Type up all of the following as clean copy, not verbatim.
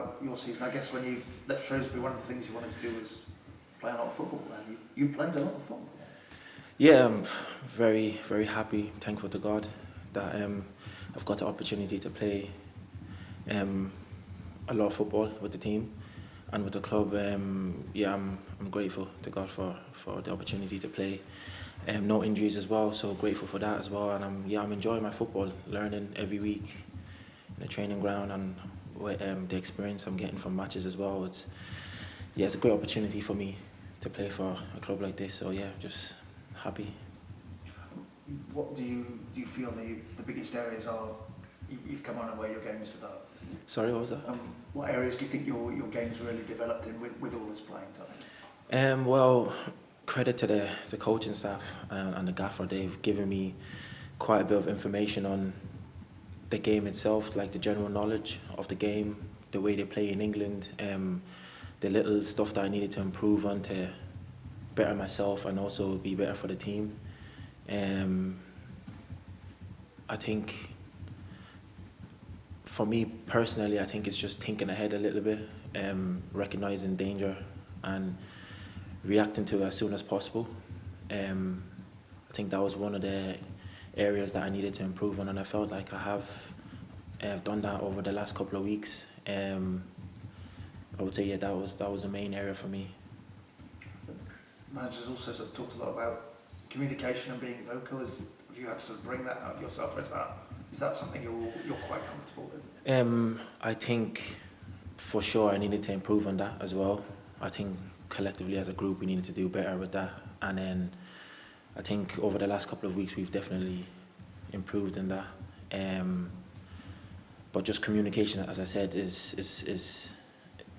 about your season. I guess when you left Shrewsbury, one of the things you wanted to do was play a lot of football, and you've played a lot of football. Yeah, I'm very, very happy, thankful to God that I've got the opportunity to play a lot of football with the team and with the club. Yeah, I'm grateful to God for the opportunity to play. No injuries as well, so grateful for that as well. And I'm enjoying my football, learning every week in the training ground, and the experience I'm getting from matches as well. It's a great opportunity for me to play for a club like this. So yeah, just happy. What do you feel the biggest areas are you've come on and where your game's developed? Sorry, what was that? What areas do you think your game's really developed in with all this playing time? Well, credit to the coaching staff and the gaffer. They've given me quite a bit of information on the game itself, like the general knowledge of the game, the way they play in England, the little stuff that I needed to improve on to better myself and also be better for the team. I think for me personally, I think it's just thinking ahead a little bit, recognizing danger and reacting to it as soon as possible. I think that was one of the areas that I needed to improve on, and I felt like I have done that over the last couple of weeks. I would say that was the main area for me. Managers also sort of talked a lot about communication and being vocal. Have you had to sort of bring that out of yourself? Is that something you're quite comfortable with? I think for sure I needed to improve on that as well. I think collectively as a group we needed to do better with that, and then I think over the last couple of weeks we've definitely improved in that. But just communication, as I said, is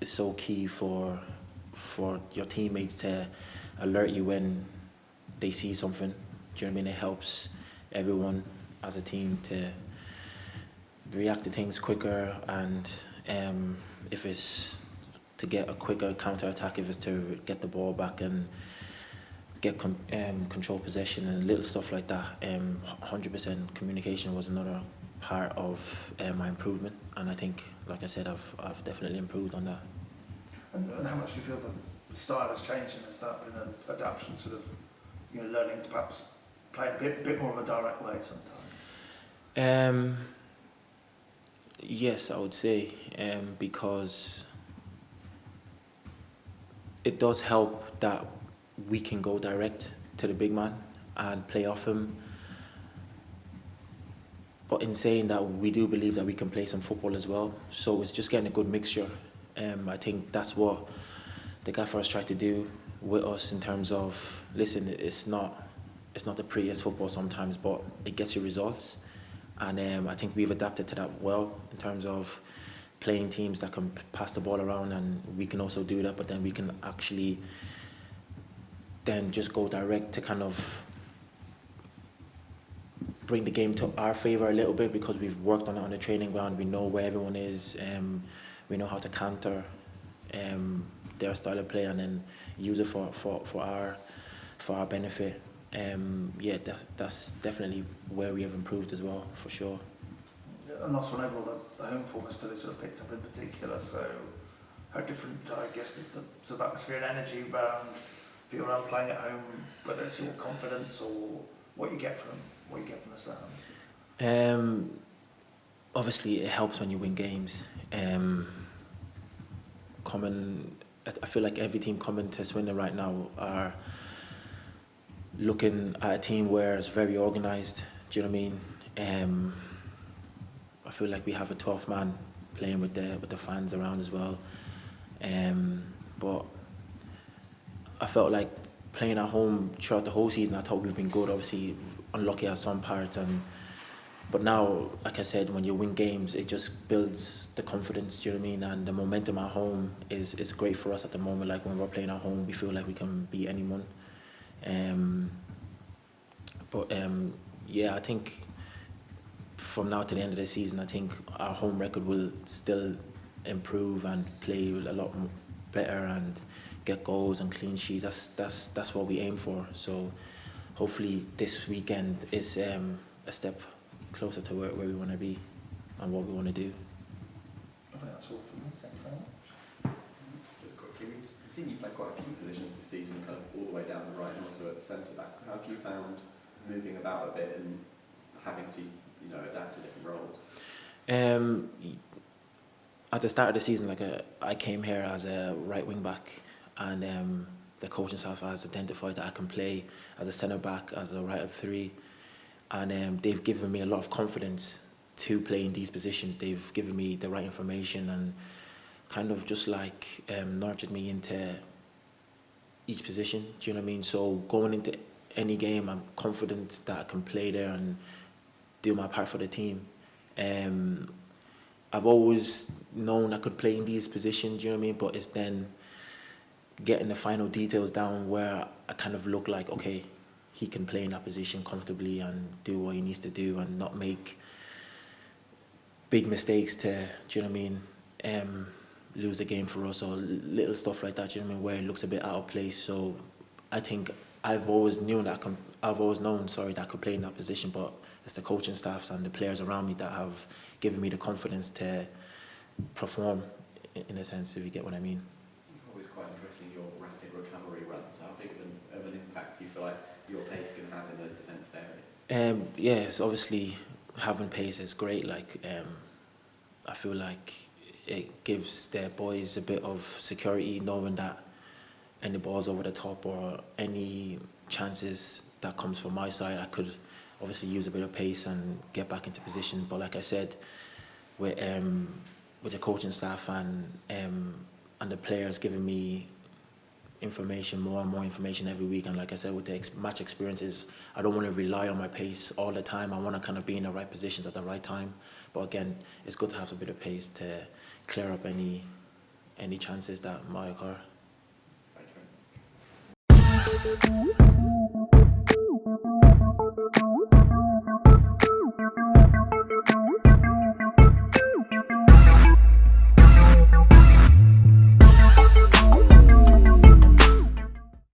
so key for your teammates to alert you when they see something. Do you know what I mean? It helps everyone as a team to react to things quicker, and if it's to get a quicker counter-attack, if it's to get the ball back and get control possession and little stuff like that. 100% communication was another part of my improvement, and I think, like I said, I've definitely improved on that. And how much do you feel the style has changed, and has that been an adaptation, sort of, learning to perhaps play a bit more of a direct way sometimes? Yes, I would say, because it does help that we can go direct to the big man and play off him. But in saying that, we do believe that we can play some football as well. So it's just getting a good mixture. I think that's what the gaffers try to do with us in terms of, listen, it's not the prettiest football sometimes, but it gets you results. And I think we've adapted to that well in terms of playing teams that can pass the ball around, and we can also do that, but then we can actually then just go direct to kind of bring the game to our favour a little bit, because we've worked on it on the training ground. We know where everyone is, we know how to counter their style of play and then use it for our benefit. That's definitely where we have improved as well, for sure. And last one overall, the home form has clearly sort of picked up in particular. So how different, I guess, is the sort of atmosphere and energy around feel around playing at home, whether it's your confidence or what you get from the stand? Obviously, it helps when you win games. I feel like every team coming to Swindon right now are looking at a team where it's very organised. Do you know what I mean? I feel like we have a 12th man playing with the fans around as well. But I felt like playing at home throughout the whole season, I thought we've been good. Obviously, unlucky at some parts, but now, like I said, when you win games, it just builds the confidence. Do you know what I mean? And the momentum at home is great for us at the moment. Like when we're playing at home, we feel like we can beat anyone. I think from now to the end of the season, I think our home record will still improve and play a lot better and get goals and clean sheets. That's what we aim for. So hopefully this weekend is a step closer to where we want to be and what we want to do. think that's all from me. Thank you very much. Just quickly, we've seen you play quite a few positions this season, kind of all the way down the right and also at the centre back. So how have you found moving about a bit and having to, adapt to different roles? At the start of the season, I came here as a right wing back, and the coaching staff has identified that I can play as a centre back, as a right of three, and they've given me a lot of confidence to play in these positions. They've given me the right information and kind of just nurtured me into each position. Do you know what I mean? So going into any game, I'm confident that I can play there and do my part for the team. I've always known I could play in these positions, do you know what I mean? But it's then getting the final details down where I kind of look like, okay, he can play in that position comfortably and do what he needs to do and not make big mistakes to, do you know what I mean, lose the game for us or little stuff like that, do you know what I mean, where it looks a bit out of place. So I think I've always known that I could play in that position, but it's the coaching staffs and the players around me that have given me the confidence to perform, in a sense, if you get what I mean. Always quite interesting, your rapid recovery runs. How big of an impact do you feel like your pace can have in those defensive areas? Yes, obviously having pace is great. I feel like it gives their boys a bit of security, knowing that any balls over the top or any chances that comes from my side, I could obviously use a bit of pace and get back into position. But like I said, with the coaching staff and the players giving me information, more and more information every week, and like I said, with the match experiences, I don't want to rely on my pace all the time. I want to kind of be in the right positions at the right time. But again, it's good to have a bit of pace to clear up any chances that might occur. Thank you.